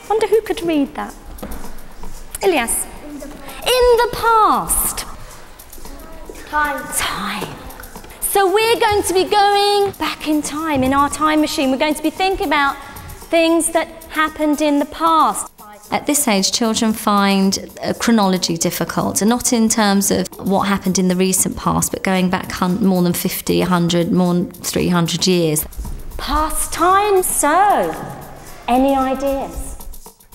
Wonder who could read that. Ilyas. In the past. Time. So we're going to be going back in time in our time machine. We're going to be thinking about things that happened in the past. At this age, children find chronology difficult, and not in terms of what happened in the recent past, but going back more than 50, 100, more than 300 years. Past time, so, any ideas?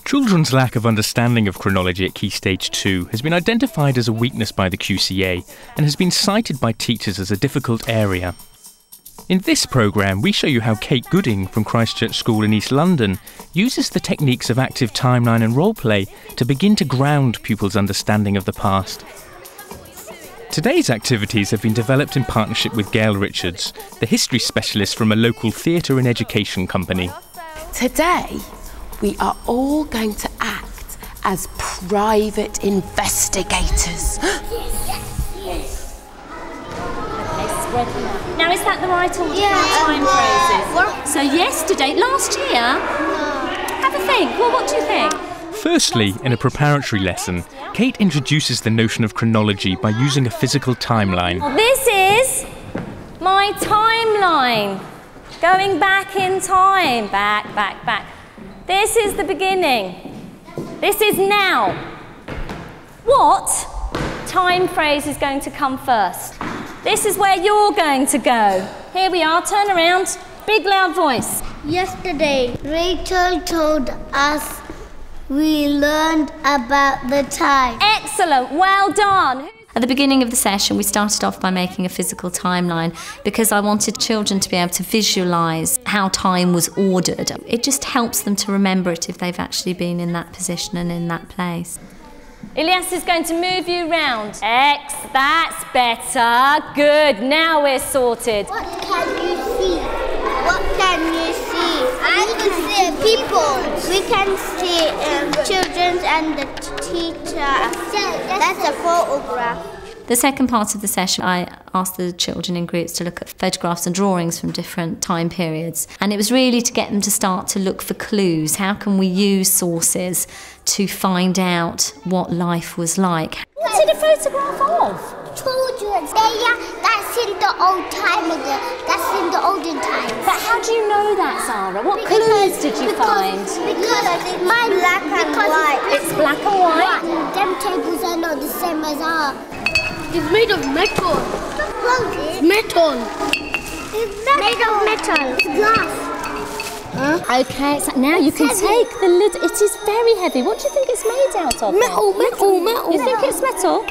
Children's lack of understanding of chronology at Key Stage 2 has been identified as a weakness by the QCA and has been cited by teachers as a difficult area. In this programme, we show you how Kate Gooding from Christchurch School in East London uses the techniques of active timeline and role-play to begin to ground pupils' understanding of the past. Today's activities have been developed in partnership with Gail Richards, the history specialist from a local theatre and education company. Today, we are all going to act as private investigators. Now, is that the right order? Time phrases. So yesterday, last year? Have a think. Well, what do you think? Firstly, in a preparatory lesson, Kate introduces the notion of chronology by using a physical timeline. Well, this is my timeline. Going back in time. Back, back, back. This is the beginning. This is now. What time phrase is going to come first? This is where you're going to go. Here we are, turn around. Big loud voice. Yesterday, Rachel told us we learned about the time. Excellent, well done. At the beginning of the session, we started off by making a physical timeline because I wanted children to be able to visualise how time was ordered. It just helps them to remember it if they've actually been in that position and in that place. Ilyas is going to move you round. X, that's better. Good, now we're sorted. What can you see? What can you see? I can see people. We can see children and the teacher. That's a photograph. The second part of the session, I asked the children in groups to look at photographs and drawings from different time periods. And it was really to get them to start to look for clues. How can we use sources to find out what life was like? What's it a photograph of? Children. That's in the old time ago. That's in the olden times. But how do you know that, Zara? What clues did you find? Because it's black and white. It's black and white? Them tables are not the same as ours. It's made of metal. It's Metal. made of metal. It's glass. Okay, so now you can take the lid. It is very heavy. What do you think it's made out of? Metal. You think it's metal?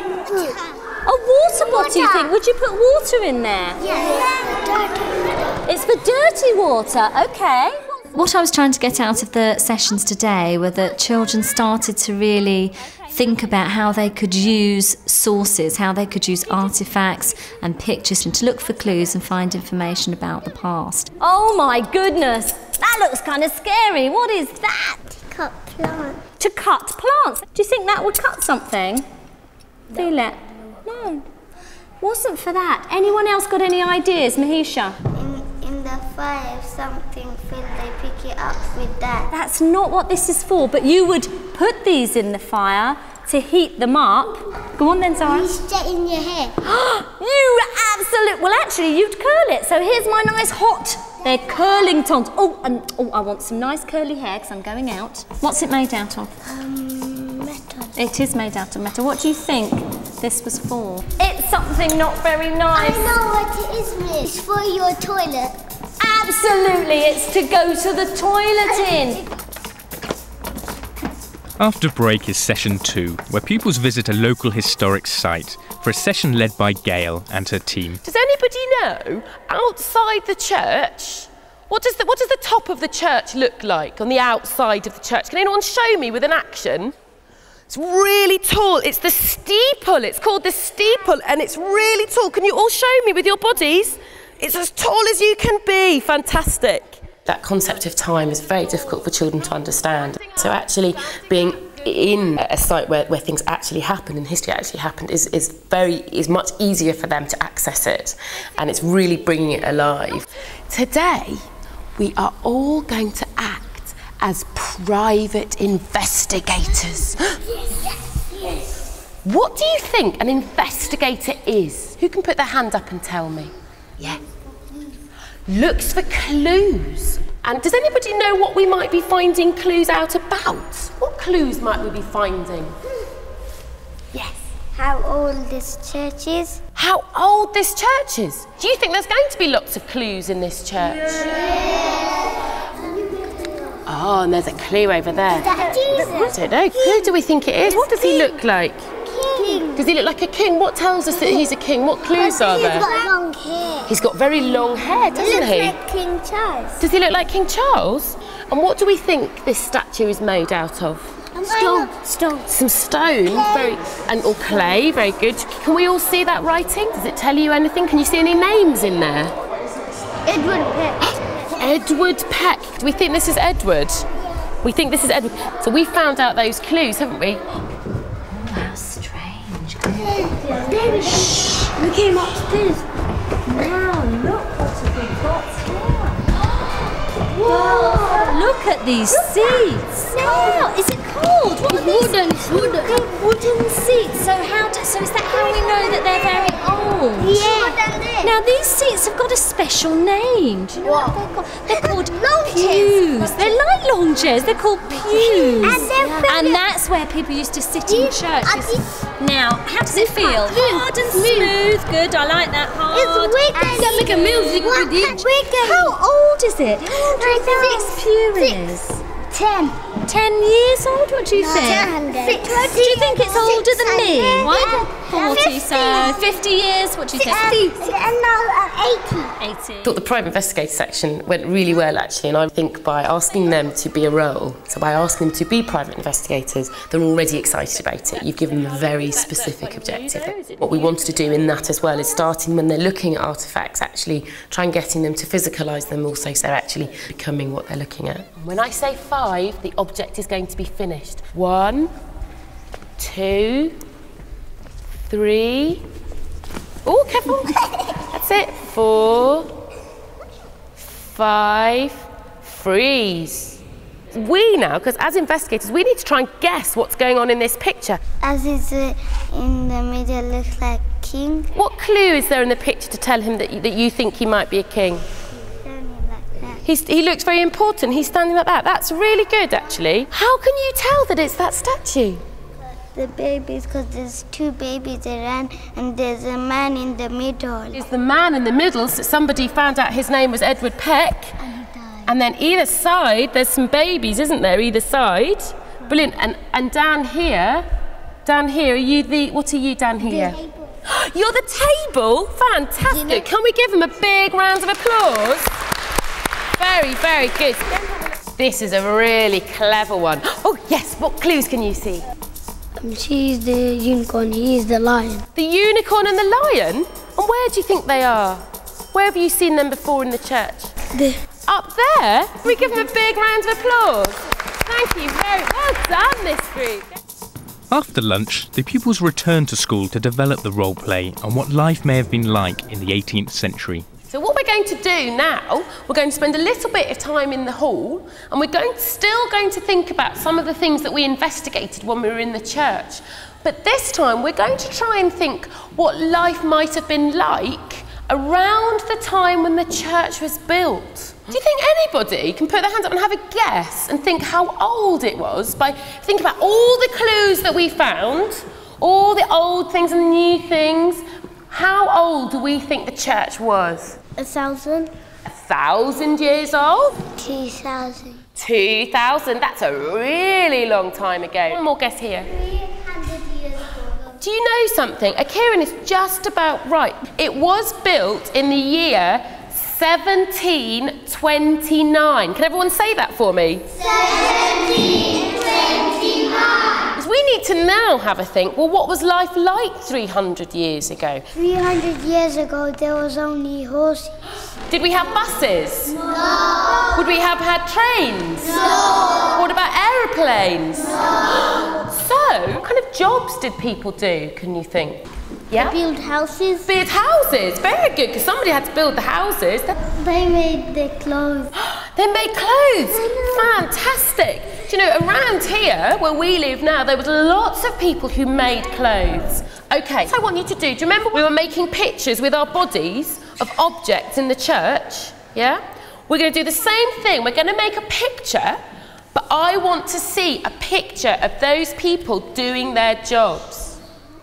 A water bottle, you think? Would you put water in there? Yeah. It's for dirty water, okay. What I was trying to get out of the sessions today were that children started to really think about how they could use sources, how they could use artefacts and pictures to look for clues and find information about the past. Oh my goodness, that looks kind of scary. What is that? Cut plants. To cut plants. Do you think that would cut something? Feel it? No. Wasn't for that. Anyone else got any ideas, Mahisha? In the fire, if something fills, they pick it up with that. That's not what this is for, but you would put these in the fire to heat them up. Go on then, Zara. You stick in your hair. You absolute... Well, actually, you'd curl it. So here's my nice hot... They're curling tongs. Oh, and I want some nice curly hair because I'm going out. What's it made out of? Metal. It is made out of metal. What do you think this was for? It's something not very nice. I know what it is, Miss. It's for your toilet. Absolutely, it's to go to the toilet in. After break is session 2, where pupils visit a local historic site for a session led by Gail and her team. Does anybody know, outside the church, what does the top of the church look like on the outside of the church? Can anyone show me with an action? It's really tall. It's the steeple. It's called the steeple, and it's really tall. Can you all show me with your bodies? It's as tall as you can be. Fantastic. That concept of time is very difficult for children to understand. So actually being in a site where things actually happened and history actually happened is much easier for them to access it, and it's really bringing it alive. Today we are all going to act as private investigators. What do you think an investigator is? Who can put their hand up and tell me? Yeah. Looks for clues. And does anybody know what we might be finding clues out about? What clues might we be finding? Yes. How old this church is? How old this church is? Do you think there's going to be lots of clues in this church? Oh, and there's a clue over there. Is that Jesus? I don't know. Who do we think it is? What does he look like? King. Does he look like a king? What tells us that he's a king? What clues are there? He's got long hair. He's got very long hair, doesn't he? He looks like King Charles. Does he look like King Charles? And what do we think this statue is made out of? Stone. Some stone, or clay, very good. Can we all see that writing? Does it tell you anything? Can you see any names in there? Edward Peck. Edward Peck. Do we think this is Edward? We think this is Edward. So we found out those clues, haven't we? How strange. David, we came upstairs. Now look what we've got here. Whoa! Look at these seats. Now, is it cold? What are these? Wooden. They're wooden seats. So is that how we know that they're very old? Yeah. Now these seats have got a special name. Do you know what they're called? They're called long pews. chairs. They're like long chairs. They're called pews. And they're And that's where people used to sit in churches. Now, how does it feel? Hard and smooth. Good. I like that hard. It's wiggly. Got like a music video. How old is it? How old do you think this pew is? 10. 10 years old? What do you think? 10. Do you think it's older than me? What? 40, so 50 years. What do you think? 60. And now 80. 80. I thought the private investigator section went really well, actually, and I think by asking them to be a role, so by asking them to be private investigators, they're already excited about it. You've given them a very specific objective. What we wanted to do in that as well is starting when they're looking at artefacts, actually try and getting them to physicalise them also, so they're actually becoming what they're looking at. When I say 5, the object is going to be finished. 1, 2, 3. Oh, careful. That's it. 4, 5, freeze. We now, because as investigators, we need to try and guess what's going on in this picture. As is in the middle, looks like king. What clue is there in the picture to tell him that you think he might be a king? Standing like that. He looks very important. He's standing like that. That's really good, actually. How can you tell that it's that statue? The babies, because there's 2 babies around and there's a man in the middle. Is the man in the middle, so somebody found out his name was Edward Peck. And then either side, there's some babies, isn't there, either side? Brilliant. And down here, are you what are you down here? The table. You're the table? Fantastic. Can we give him a big round of applause? Very, very good. This is a really clever one. Oh, yes, what clues can you see? She's the unicorn, he is the lion. The unicorn and the lion? And where do you think they are? Where have you seen them before in the church? Up there? Can we give them a big round of applause? Thank you very well done, this group. After lunch, the pupils returned to school to develop the role play on what life may have been like in the 18th century. So what we're going to do now, we're going to spend a little bit of time in the hall and we're still going to think about some of the things that we investigated when we were in the church. But this time we're going to try and think what life might have been like around the time when the church was built. Do you think anybody can put their hands up and have a guess and think how old it was by thinking about all the clues that we found, all the old things and new things? How old do we think the church was? 1,000. 1,000 years old? 2,000. 2,000, that's a really long time ago. One more guess here. 300 years ago. Do you know something? Kieran is just about right. It was built in the year 1729. Can everyone say that for me? 1729. Because we need to now have a think, well, what was life like 300 years ago? 300 years ago, there was only horses. Did we have buses? No. Would we have had trains? No. What about aeroplanes? No. So, what kind of jobs did people do, can you think? Yeah. They build houses. Build houses, very good, because somebody had to build the houses. They made their clothes. They made clothes. Fantastic. Do you know, around here, where we live now, there was lots of people who made clothes. Okay, so I want you to do you remember we were making pictures with our bodies of objects in the church? Yeah? We're going to do the same thing. We're going to make a picture, but I want to see a picture of those people doing their jobs.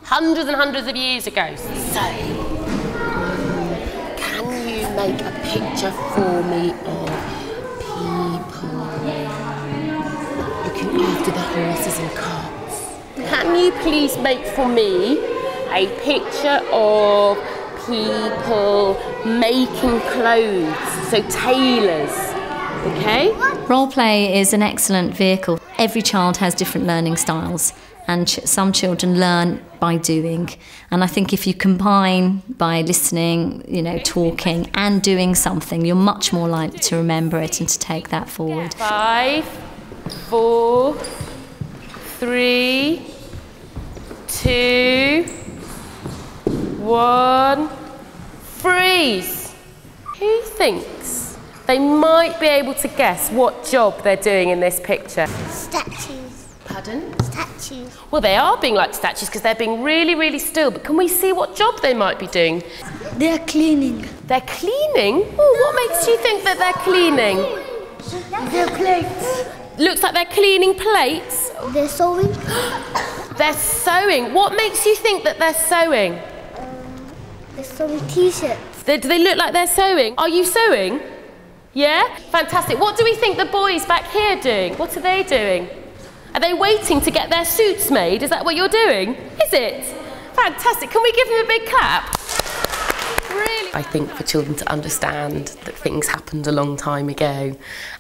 Hundreds and hundreds of years ago. So, can you make a picture for me of people looking after the horses and carts? Can you please make for me a picture of people making clothes, so tailors, okay? Role play is an excellent vehicle. Every child has different learning styles, and some children learn by doing. And I think if you combine by listening, you know, talking and doing something, you're much more likely to remember it and to take that forward. 5, 4, 3, 2, 1, freeze. Who thinks they might be able to guess what job they're doing in this picture? Statues. Pardon? Statues. Well, they are being like statues because they're being really, really still, but can we see what job they might be doing? They're cleaning. They're cleaning? Oh, what makes you think that they're cleaning? Their plates. Looks like they're cleaning plates. They're sewing. They're sewing. What makes you think that they're sewing? They're sewing t-shirts. Do they look like they're sewing? Are you sewing? Yeah? Fantastic. What do we think the boys back here are doing? What are they doing? Are they waiting to get their suits made? Is that what you're doing? Is it? Fantastic. Can we give them a big clap? Really? I think for children to understand that things happened a long time ago,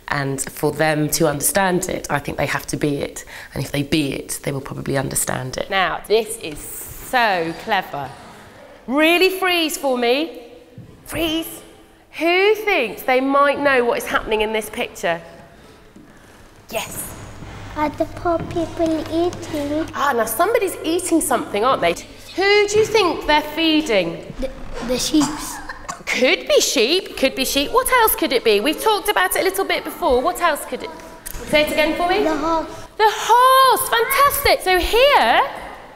and for them to understand it, I think they have to be it. And if they be it, they will probably understand it. Now, this is so clever. Really freeze for me. Freeze. Who thinks they might know what is happening in this picture? Yes. Are the poor people eating? Ah, now somebody's eating something, aren't they? Who do you think they're feeding? The sheep. Could be sheep, could be sheep. What else could it be? We've talked about it a little bit before. What else could it... Say it again for me. The horse. The horse, fantastic. So here,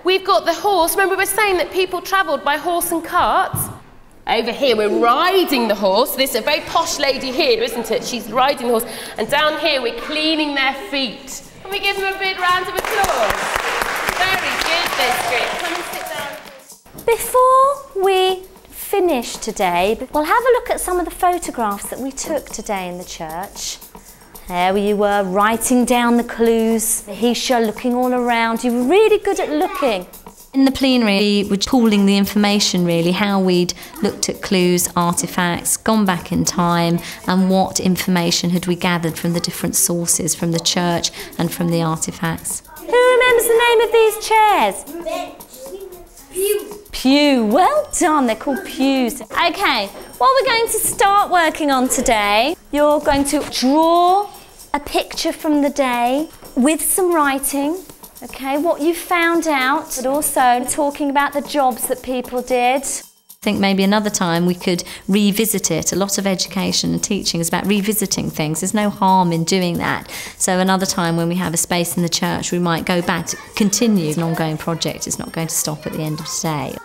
we've got the horse. Remember we were saying that people travelled by horse and cart? Over here, we're riding the horse. This is a very posh lady here, isn't it? She's riding the horse. And down here, we're cleaning their feet. Can we give them a big round of applause? Very good, this group. Come and sit down. Before we finish today, we'll have a look at some of the photographs that we took today in the church. There you were, writing down the clues. Hisha looking all around. You were really good at looking. In the plenary, we were pooling the information really, how we'd looked at clues, artefacts, gone back in time, and what information had we gathered from the different sources, from the church and from the artefacts. Who remembers the name of these chairs? Pew. Pew. Well done, they're called pews. Okay, what we're going to start working on today, you're going to draw a picture from the day with some writing. Okay, what you found out, but also talking about the jobs that people did. I think maybe another time we could revisit it. A lot of education and teaching is about revisiting things. There's no harm in doing that. So another time when we have a space in the church, we might go back to continue an ongoing project. It's not going to stop at the end of today.